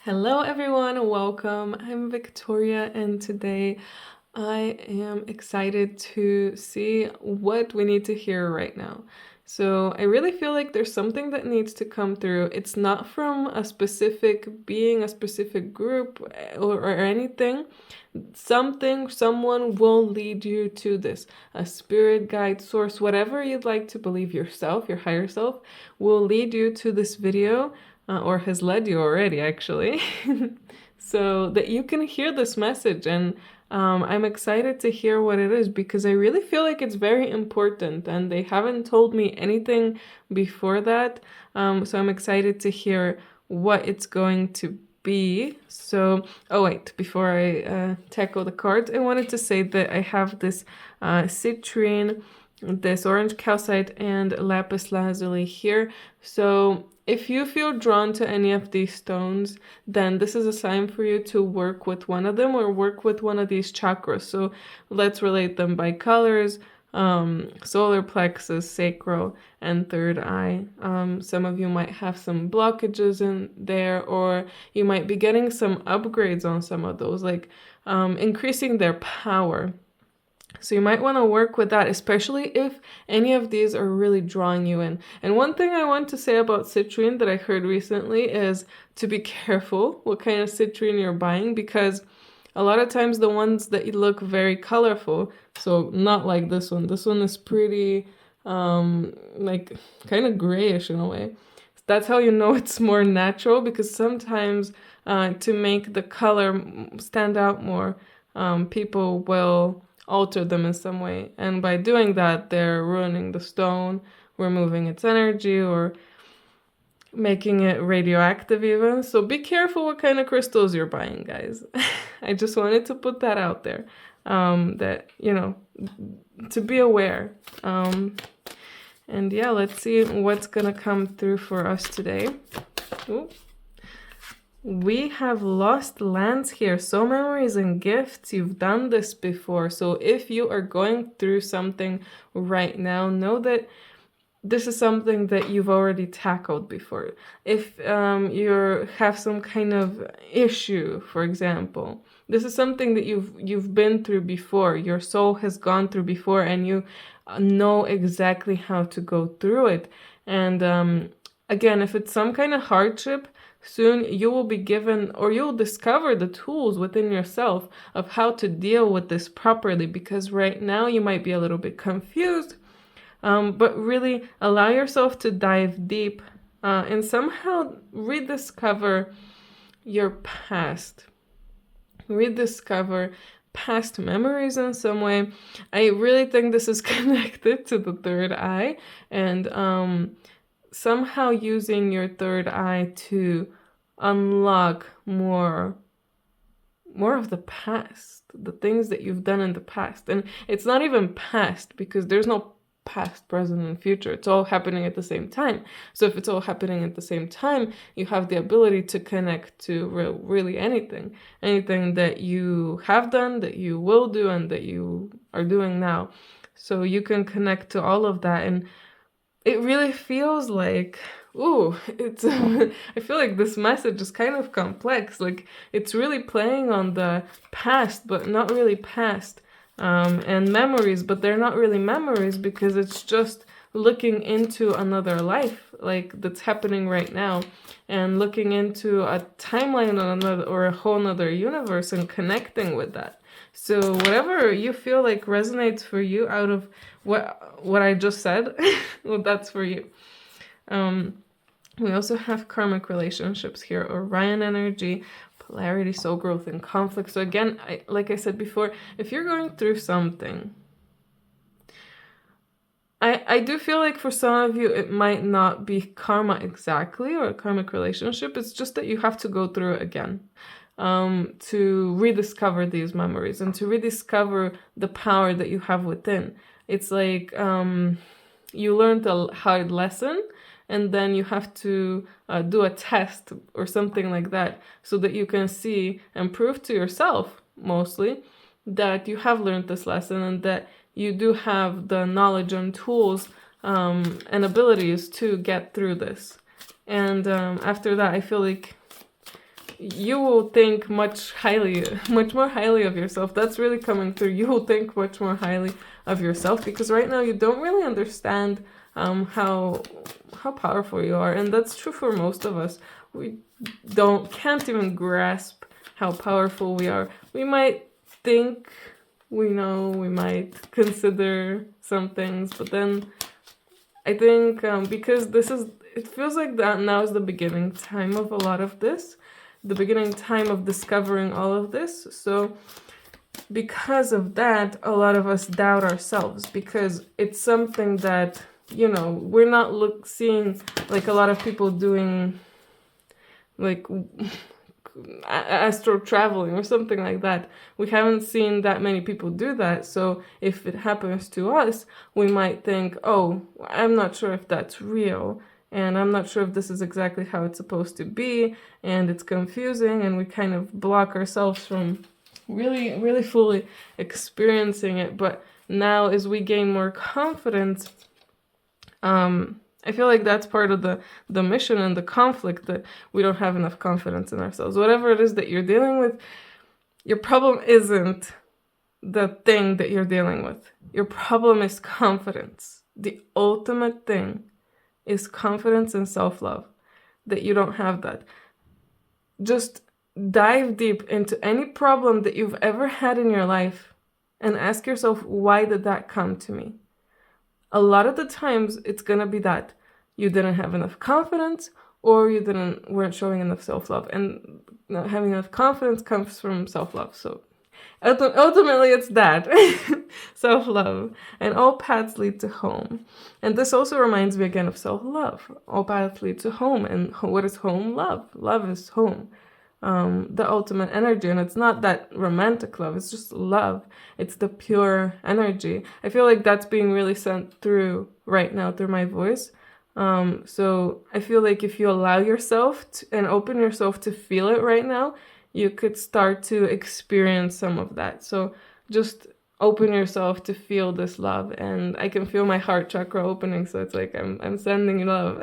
Hello everyone, welcome. I'm Victoria and today I am excited to see what we need to hear right now. So I really feel like there's something that needs to come through. It's not from a specific being, a specific group or anything. Someone will lead you to this. A spirit guide, source, whatever you'd like to believe yourself, your higher self, will lead you to this video or has led you already, actually, so that you can hear this message. And I'm excited to hear what it is because I really feel like it's very important and they haven't told me anything before that. So I'm excited to hear what it's going to be. So, oh wait, before I tackle the cards, I wanted to say that I have this citrine, this orange calcite, and lapis lazuli here. So if you feel drawn to any of these stones, then this is a sign for you to work with one of them or work with one of these chakras. So let's relate them by colors: solar plexus, sacral, and third eye. Some of you might have some blockages in there, or you might be getting some upgrades on some of those, like increasing their power. So you might want to work with that, especially if any of these are really drawing you in. And one thing I want to say about citrine that I heard recently is to be careful what kind of citrine you're buying, because a lot of times the ones that look very colorful, so not like this one is pretty like kind of grayish in a way. That's how you know it's more natural, because sometimes to make the color stand out more, people will alter them in some way, and by doing that they're ruining the stone, removing its energy, or making it radioactive even. So be careful what kind of crystals you're buying, guys. I just wanted to put that out there, that, you know, to be aware. And yeah, let's see what's gonna come through for us today. Ooh. We have lost lands here. So memories and gifts. You've done this before. So if you are going through something right now, know that this is something that you've already tackled before. If you have some kind of issue, for example, this is something that you've been through before. Your soul has gone through before, and you know exactly how to go through it. And again, if it's some kind of hardship, soon you will be given, or you'll discover the tools within yourself of how to deal with this properly, because right now you might be a little bit confused, but really allow yourself to dive deep and somehow rediscover your past. Rediscover past memories in some way. I really think this is connected to the third eye, and somehow using your third eye to unlock more of the past, the things that you've done in the past. And it's not even past, because there's no past, present, and future. It's all happening at the same time. So if it's all happening at the same time, you have the ability to connect to really anything that you have done, that you will do, and that you are doing now. So you can connect to all of that. And it really feels like, it's I feel like this message is kind of complex. Like, it's really playing on the past, but not really past, and memories, but they're not really memories, because it's just looking into another life, like, that's happening right now, and looking into a timeline or a whole nother universe and connecting with that. So whatever you feel like resonates for you out of what I just said, well, that's for you. We also have karmic relationships here, Orion energy, polarity, soul growth, and conflict. So again, like I said before, if you're going through something, I do feel like for some of you it might not be karma exactly, or a karmic relationship. It's just that you have to go through it again, to rediscover these memories and to rediscover the power that you have within. It's like you learned a hard lesson, and then you have to do a test or something like that, so that you can see and prove to yourself, mostly, that you have learned this lesson, and that you do have the knowledge and tools and abilities to get through this. And after that, I feel like you will think much more highly of yourself. That's really coming through. You will think much more highly of yourself because right now you don't really understand how powerful you are, and that's true for most of us. We can't even grasp how powerful we are. We might think we know, we might consider some things, but then I think because it feels like that now is the beginning time of a lot of this, the beginning time of discovering all of this. So because of that, a lot of us doubt ourselves because it's something that, we're not seeing like a lot of people doing like astral traveling or something like that. We haven't seen that many people do that. So if it happens to us, we might think, oh, I'm not sure if that's real, and I'm not sure if this is exactly how it's supposed to be, and it's confusing, and we kind of block ourselves from really, really fully experiencing it. But now as we gain more confidence, I feel like that's part of the mission and the conflict, that we don't have enough confidence in ourselves. Whatever it is that you're dealing with, your problem isn't the thing that you're dealing with. Your problem is confidence. The ultimate thing is confidence and self-love, that you don't have that. Just dive deep into any problem that you've ever had in your life and ask yourself, why did that come to me? A lot of the times it's gonna be that you didn't have enough confidence, or you weren't showing enough self-love, and not having enough confidence comes from self-love. So ultimately it's that self-love, and all paths lead to home. And this also reminds me again of self-love. All paths lead to home, and what is home? Love is home. The ultimate energy, and it's not that romantic love, it's just love. It's the pure energy. I feel like that's being really sent through right now through my voice. So I feel like if you allow yourself and open yourself to feel it right now, you could start to experience some of that. So just open yourself to feel this love, and I can feel my heart chakra opening, so it's like I'm sending love.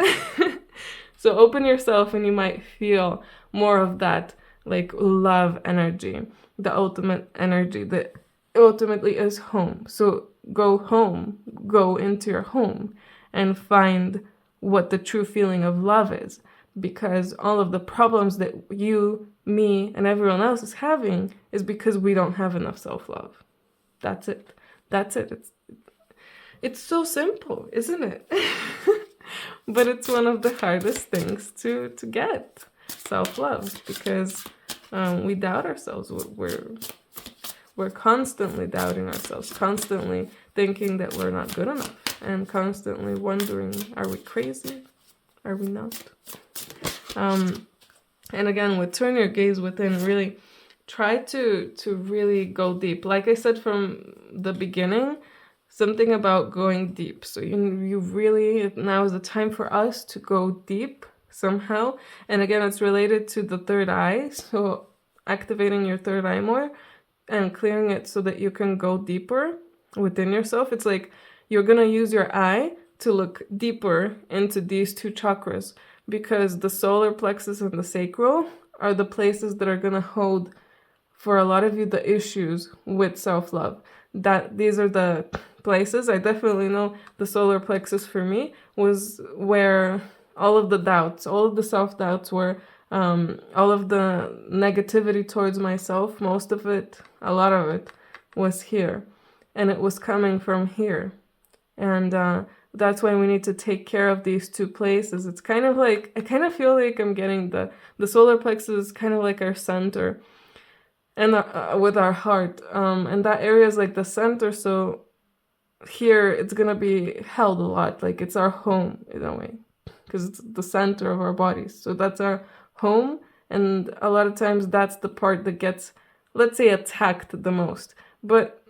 So open yourself and you might feel more of that like love energy, the ultimate energy that ultimately is home. So go home, go into your home and find what the true feeling of love is, because all of the problems that you, me, and everyone else is having is because we don't have enough self-love. That's it. It's so simple, isn't it? But it's one of the hardest things to get, self-love, because we doubt ourselves. We're constantly doubting ourselves, constantly thinking that we're not good enough, and constantly wondering, are we crazy? Are we not? And again, with turn your gaze within, really try to really go deep. Like I said from the beginning, something about going deep. So you really, now is the time for us to go deep somehow. And again, it's related to the third eye. So activating your third eye more and clearing it so that you can go deeper within yourself. It's like you're going to use your eye to look deeper into these two chakras, because the solar plexus and the sacral are the places that are going to hold, for a lot of you, the issues with self-love. That these are the places. I definitely know the solar plexus for me was where all of the doubts, all of the self-doubts were, all of the negativity towards myself, most of it, a lot of it was here, and it was coming from here. And that's why we need to take care of these two places. It's kind of like, I kind of feel like I'm getting the solar plexus is kind of like our center, and with our heart, and that area is like the center. So here it's gonna be held a lot, like it's our home in a way, because it's the center of our bodies. So that's our home, and a lot of times that's the part that gets, let's say, attacked the most. But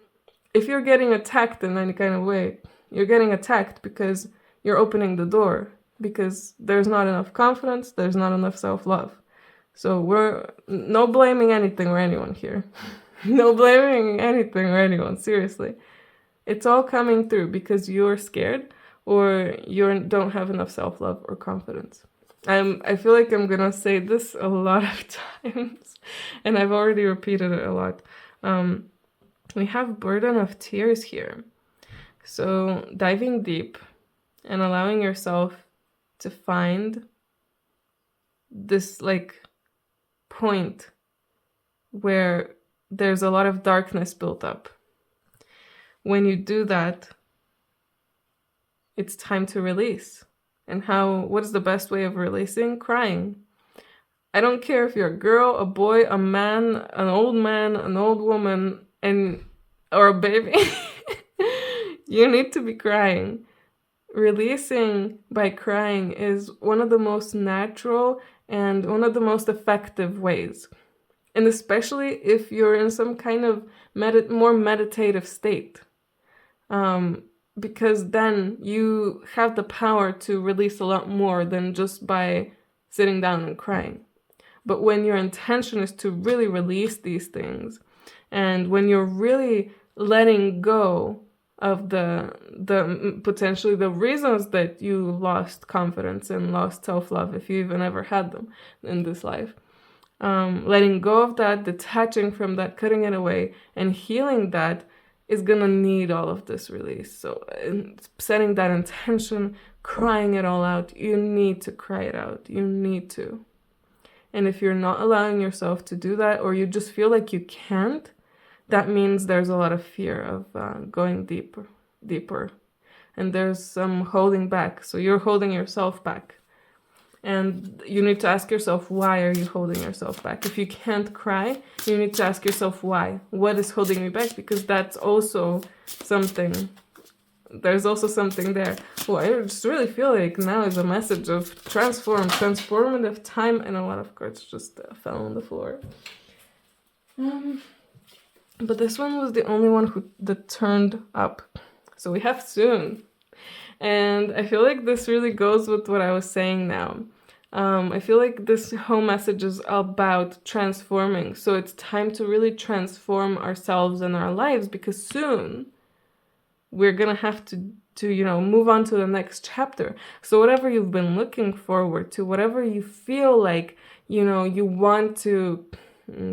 if you're getting attacked in any kind of way, you're getting attacked because you're opening the door, because there's not enough confidence, there's not enough self-love. So we're no blaming anything or anyone here. No blaming anything or anyone, seriously. It's all coming through because you're scared or you don't have enough self-love or confidence. I feel like I'm gonna say this a lot of times, and I've already repeated it a lot. We have burden of tears here. So diving deep and allowing yourself to find this like point where there's a lot of darkness built up. When you do that, it's time to release. And what is the best way of releasing? Crying. I don't care if you're a girl, a boy, a man, an old woman, or a baby. You need to be crying. Releasing by crying is one of the most natural and one of the most effective ways. And especially if you're in some kind of more meditative state. Because then you have the power to release a lot more than just by sitting down and crying. But when your intention is to really release these things, and when you're really letting go of the potentially the reasons that you lost confidence and lost self-love, if you even ever had them in this life, letting go of that, detaching from that, cutting it away, and healing that is gonna need all of this release. So setting that intention, crying it all out, you need to cry it out. You need to. And if you're not allowing yourself to do that, or you just feel like you can't, that means there's a lot of fear of going deeper. And there's some holding back. So you're holding yourself back. And you need to ask yourself, why are you holding yourself back? If you can't cry, you need to ask yourself why. What is holding me back? Because that's also something. There's also something there. Well, I just really feel like now is a message of transformative time, and a lot of cards just fell on the floor. But this one was the only one that turned up. So we have soon. And I feel like this really goes with what I was saying now. I feel like this whole message is about transforming. So it's time to really transform ourselves and our lives, because soon we're going to have to move on to the next chapter. So whatever you've been looking forward to, whatever you feel like, you want to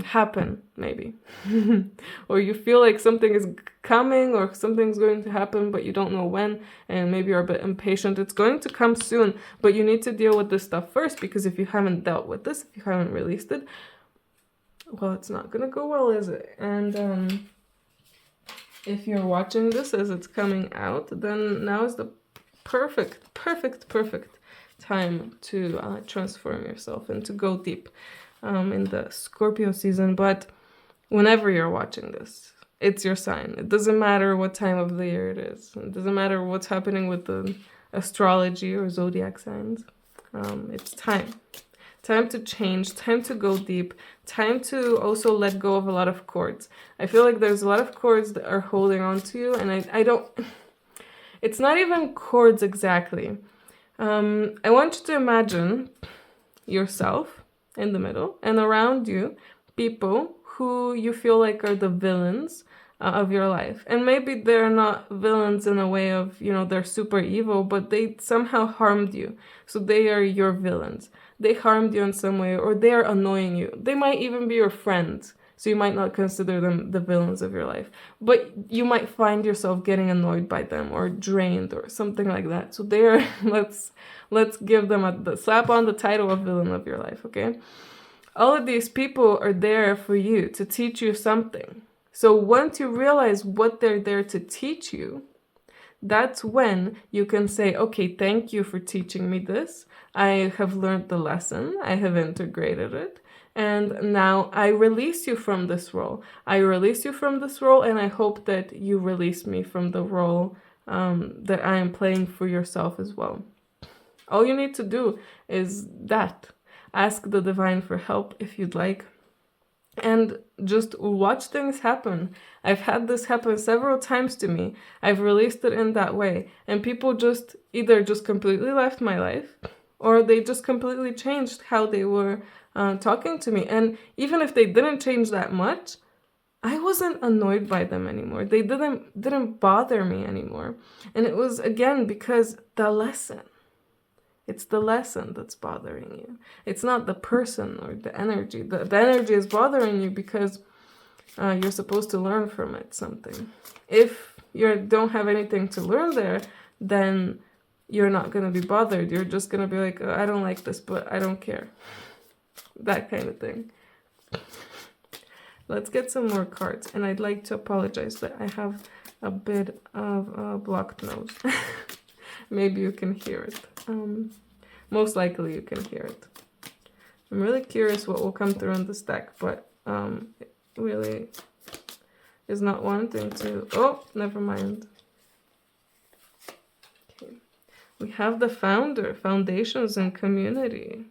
happen, maybe, or you feel like something is coming or something's going to happen, but you don't know when, and maybe you're a bit impatient. It's going to come soon, but you need to deal with this stuff first, because if you haven't dealt with this, if you haven't released it, well, it's not gonna go well, is it? And if you're watching this as it's coming out, then now is the perfect time to transform yourself and to go deep in the Scorpio season. But whenever you're watching this, it's your sign. It doesn't matter what time of the year it is. It doesn't matter what's happening with the astrology or zodiac signs. It's time to change, time to go deep, time to also let go of a lot of cords. I feel like there's a lot of cords that are holding on to you, and I don't, it's not even cords exactly. I want you to imagine yourself in the middle, and around you, people who you feel like are the villains of your life. And maybe they're not villains in a way of, they're super evil, but they somehow harmed you. So they are your villains. They harmed you in some way, or they are annoying you. They might even be your friends, so you might not consider them the villains of your life. But you might find yourself getting annoyed by them or drained or something like that. So they are, let's give them a slap on the title of villain of your life, okay? All of these people are there for you, to teach you something. So once you realize what they're there to teach you, that's when you can say, okay, thank you for teaching me this. I have learned the lesson. I have integrated it. And now I release you from this role. I release you from this role, and I hope that you release me from the role that I am playing for yourself as well. All you need to do is that. Ask the divine for help if you'd like. And just watch things happen. I've had this happen several times to me. I've released it in that way. And people just either just completely left my life, or they just completely changed how they were talking to me. And even if they didn't change that much, I wasn't annoyed by them anymore. They didn't bother me anymore. And it was, again, because the lesson. It's the lesson that's bothering you. It's not the person or the energy. The energy is bothering you because you're supposed to learn from it something. If you don't have anything to learn there, then you're not going to be bothered. You're just going to be like, I don't like this, but I don't care. That kind of thing. Let's get some more cards. And I'd like to apologize that I have a bit of a blocked nose. Maybe you can hear it. Most likely you can hear it. I'm really curious what will come through in this deck, but it really is not wanting to... Oh, never mind. Okay. We have the founder, foundations and community.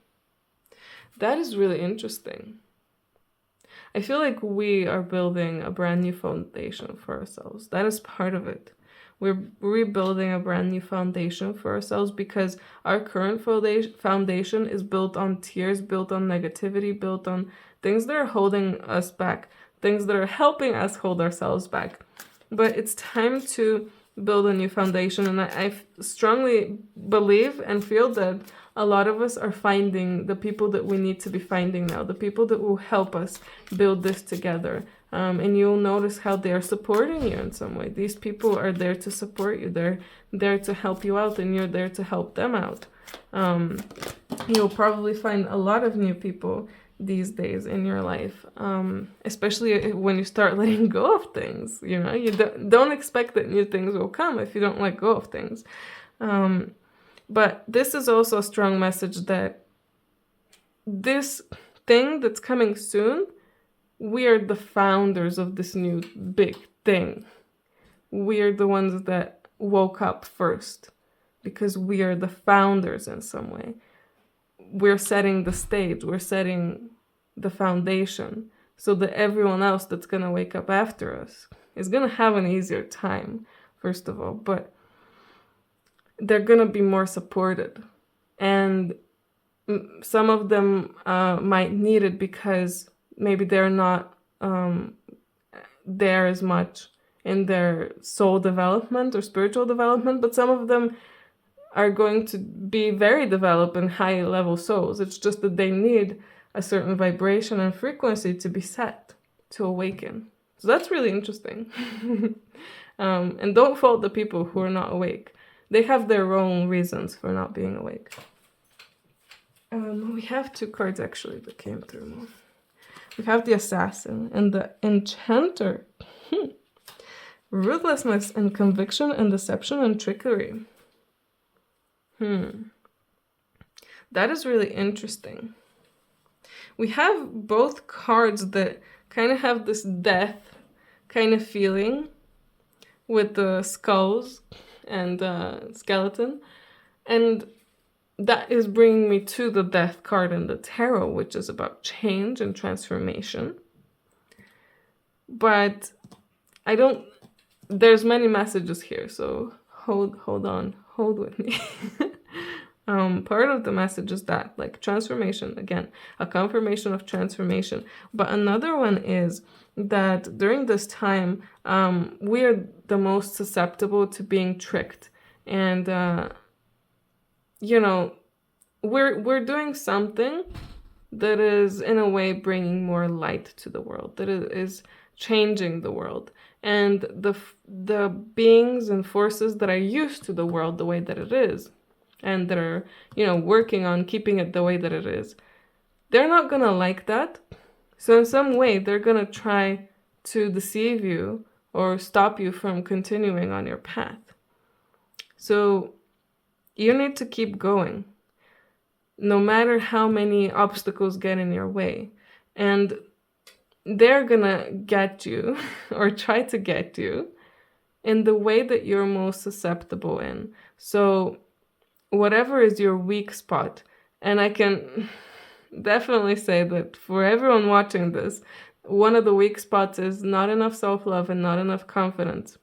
That is really interesting. I feel like we are building a brand new foundation for ourselves. That is part of it. We're rebuilding a brand new foundation for ourselves because our current foundation is built on tears, built on negativity, built on things that are holding us back, things that are helping us hold ourselves back. But it's time to build a new foundation, and I strongly believe and feel that a lot of us are finding the people that we need to be finding now, the people that will help us build this together. And you'll notice how they are supporting you in some way. These people are there to support you. They're there to help you out, and you're there to help them out. You'll probably find a lot of new people these days in your life, especially when you start letting go of things. You know, you don't expect that new things will come if you don't let go of things. But this is also a strong message that this thing that's coming soon, we are the founders of this new big thing. We are the ones that woke up first because we are the founders in some way. We're setting the stage, we're setting the foundation so that everyone else that's going to wake up after us is going to have an easier time, first of all, but they're going to be more supported. And some of them might need it because maybe they're not there as much in their soul development or spiritual development, but some of them are going to be very developed and high level souls. It's just that they need a certain vibration and frequency to be set, to awaken. So that's really interesting. And don't fault the people who are not awake. They have their own reasons for not being awake. We have two cards actually that came through. We have the Assassin and the Enchanter. Ruthlessness and conviction and deception and trickery. That is really interesting. We have both cards that kind of have this death kind of feeling with the skulls and skeleton. And that is bringing me to the death card in the tarot, which is about change and transformation. But I don't... There's many messages here, so hold on, hold with me. Part of the message is that, like, transformation, again, a confirmation of transformation. But another one is that during this time, we're the most susceptible to being tricked. And, you know, we're doing something that is, in a way, bringing more light to the world, that is changing the world. And the beings and forces that are used to the world the way that it is, and that are, you know, working on keeping it the way that it is, they're not gonna like that. So in some way, they're gonna try to deceive you or stop you from continuing on your path. So you need to keep going, no matter how many obstacles get in your way. And they're gonna get you or try to get you in the way that you're most susceptible in. So whatever is your weak spot, and I can definitely say that for everyone watching this, one of the weak spots is not enough self-love and not enough confidence,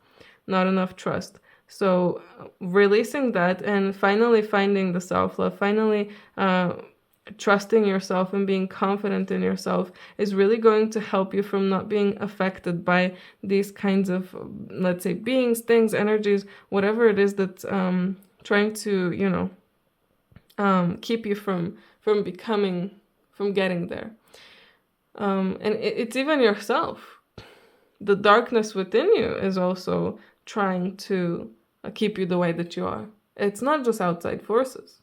not enough trust. So releasing that and finally finding the self-love, finally trusting yourself and being confident in yourself is really going to help you from not being affected by these kinds of, let's say, beings, things, energies, whatever it is that's trying to, you know, keep you from getting there. And it's even yourself. The darkness within you is also trying to keep you the way that you are. It's not just outside forces.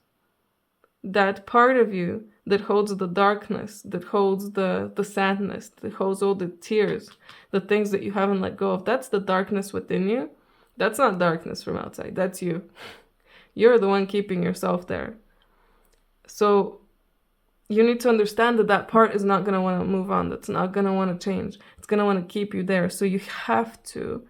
That part of you that holds the darkness, that holds the sadness, that holds all the tears, the things that you haven't let go of, that's the darkness within you. That's not darkness from outside. That's you. You're the one keeping yourself there. So you need to understand that that part is not going to want to move on. That's not going to want to change. It's going to want to keep you there. So you have to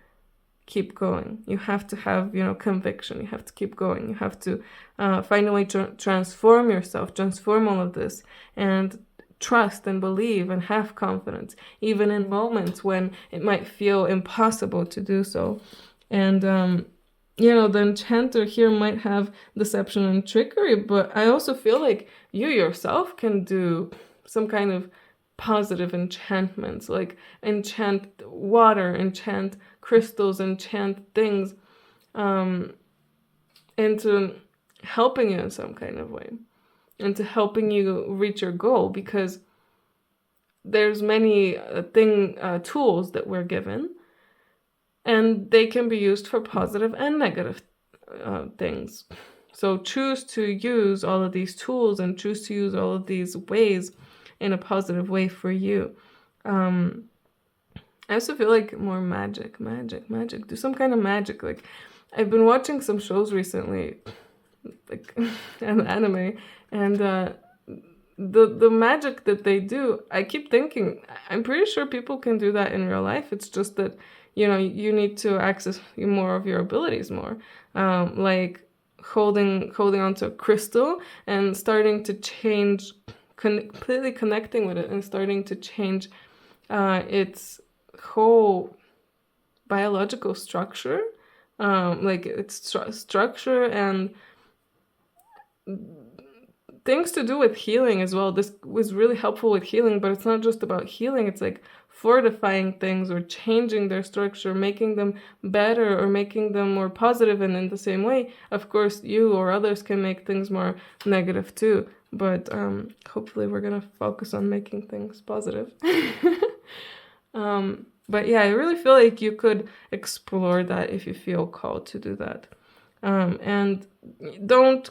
keep going. You have to have, conviction. You have to keep going. You have to find a way to transform yourself, transform all of this, and trust and believe and have confidence, even in moments when it might feel impossible to do so. And, the enchanter here might have deception and trickery, but I also feel like you yourself can do some kind of positive enchantments, like enchant water, enchant crystals, enchant things into helping you in some kind of way, into helping you reach your goal, because there's many tools that we're given, and they can be used for positive and negative things. So choose to use all of these tools and choose to use all of these ways in a positive way for you. I also feel like more magic. Do some kind of magic. Like, I've been watching some shows recently, like an anime, and the magic that they do, I keep thinking, I'm pretty sure people can do that in real life. It's just that, you need to access more of your abilities more. Like holding onto a crystal and starting to change, completely connecting with it and starting to change its whole biological structure, like its structure and things to do with healing as well. This was really helpful with healing, but it's not just about healing. It's like fortifying things or changing their structure, making them better or making them more positive. And in the same way, of course, you or others can make things more negative too. But hopefully we're going to focus on making things positive. But yeah, I really feel like you could explore that if you feel called to do that. And don't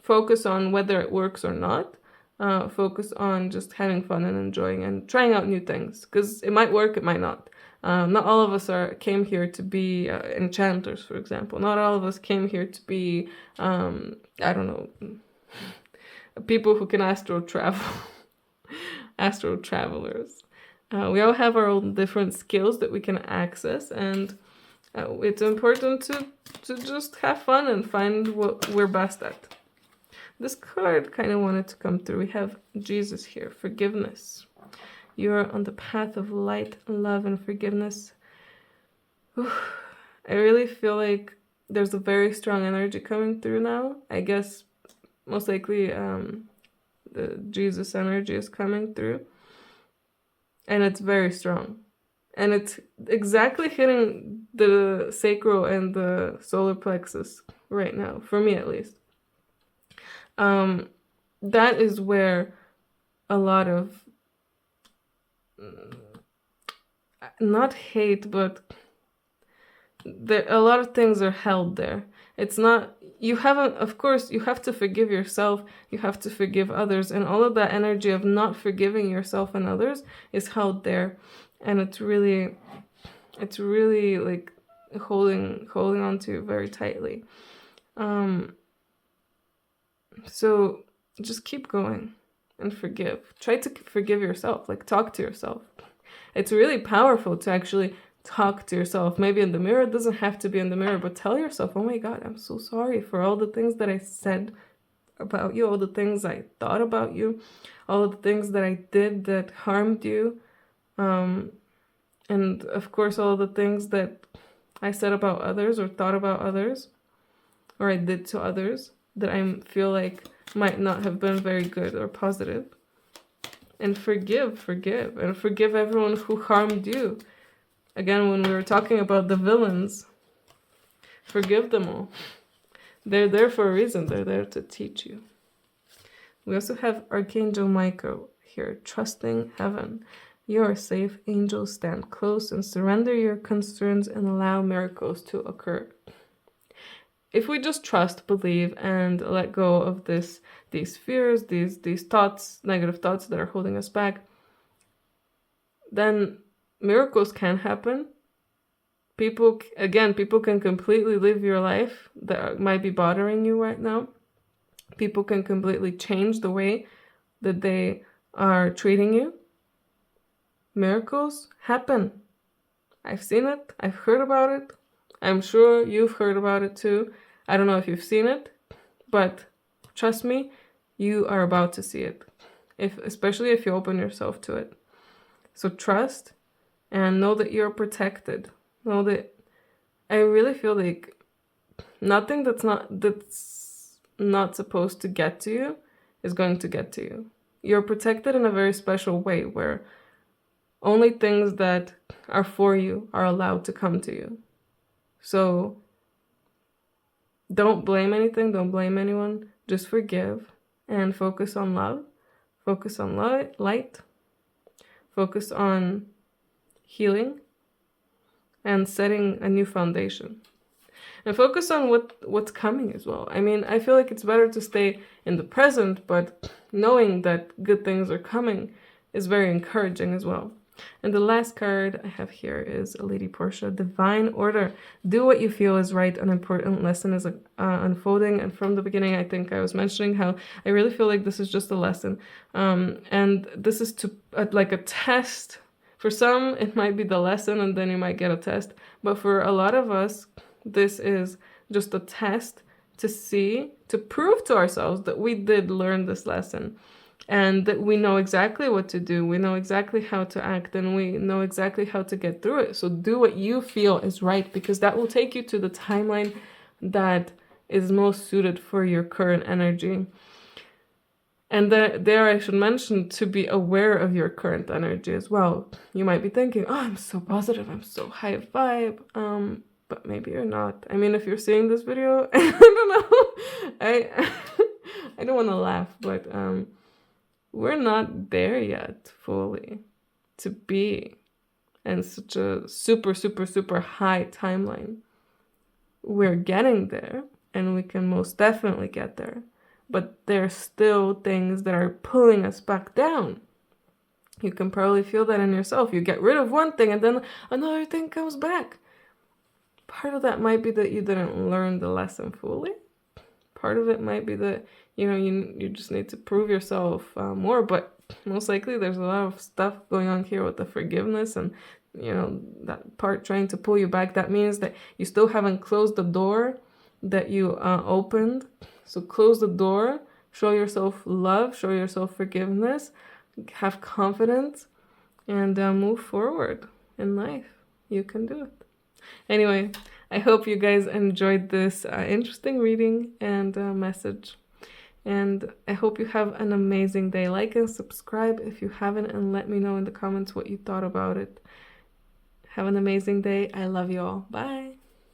focus on whether it works or not. Focus on just having fun and enjoying and trying out new things, because it might work, it might not. Not all of us came here to be enchanters, for example. Not all of us came here to be, I don't know, people who can astral travel, astral travelers. We all have our own different skills that we can access, and it's important to just have fun and find what we're best at. This card kind of wanted to come through. We have Jesus here, forgiveness. You're on the path of light, love, and forgiveness. I really feel like there's a very strong energy coming through now. I guess most likely the Jesus energy is coming through. And it's very strong. And it's exactly hitting the sacral and the solar plexus right now, for me at least. That is where a lot of, not hate, but a lot of things are held there. It's not, you haven't, of course, you have to forgive yourself, you have to forgive others, and all of that energy of not forgiving yourself and others is held there. And it's really like holding on to very tightly. So just keep going and forgive. Try to forgive yourself, like talk to yourself. It's really powerful to actually talk to yourself. Maybe in the mirror, it doesn't have to be in the mirror, but tell yourself, oh my God, I'm so sorry for all the things that I said about you, all the things I thought about you, all the things that I did that harmed you. And of course, all the things that I said about others or thought about others, or I did to others that I feel like might not have been very good or positive. And forgive, and forgive everyone who harmed you. Again, when we were talking about the villains, forgive them all. They're there for a reason. They're there to teach you. We also have Archangel Michael here, trusting heaven. You are safe, angels. Stand close and surrender your concerns and allow miracles to occur. If we just trust, believe, and let go of these fears, these thoughts, negative thoughts that are holding us back, then miracles can happen. People can completely live your life that might be bothering you right now. People can completely change the way that they are treating you. Miracles happen. I've seen it. I've heard about it. I'm sure you've heard about it too. I don't know if you've seen it, but trust me, you are about to see it. Especially if you open yourself to it. So trust and know that you're protected. Know that I really feel like nothing that's not supposed to get to you is going to get to you. You're protected in a very special way where only things that are for you are allowed to come to you. So don't blame anything, don't blame anyone, just forgive and focus on love, focus on light, focus on healing and setting a new foundation. And focus on what's coming as well. I mean, I feel like it's better to stay in the present, but knowing that good things are coming is very encouraging as well. And the last card I have here is Lady Portia, Divine Order. Do what you feel is right. An important lesson is unfolding. And from the beginning, I think I was mentioning how I really feel like this is just a lesson. And this is like a test. For some, it might be the lesson and then you might get a test. But for a lot of us, this is just a test to prove to ourselves that we did learn this lesson and that we know exactly what to do. We know exactly how to act and we know exactly how to get through it. So do what you feel is right, because that will take you to the timeline that is most suited for your current energy. And there I should mention to be aware of your current energy as well. You might be thinking, oh, I'm so positive, I'm so high vibe. But maybe you're not. I mean, if you're seeing this video, I don't know. I don't want to laugh, but we're not there yet fully to be in such a super, super, super high timeline. We're getting there, and we can most definitely get there. But there's still things that are pulling us back down. You can probably feel that in yourself. You get rid of one thing, and then another thing comes back. Part of that might be that you didn't learn the lesson fully. Part of it might be that, you just need to prove yourself more. But most likely there's a lot of stuff going on here with the forgiveness and, that part trying to pull you back. That means that you still haven't closed the door that you opened. So close the door, show yourself love, show yourself forgiveness, have confidence, and move forward in life. You can do it. Anyway, I hope you guys enjoyed this interesting reading and message. And I hope you have an amazing day. Like and subscribe if you haven't, and let me know in the comments what you thought about it. Have an amazing day. I love you all. Bye.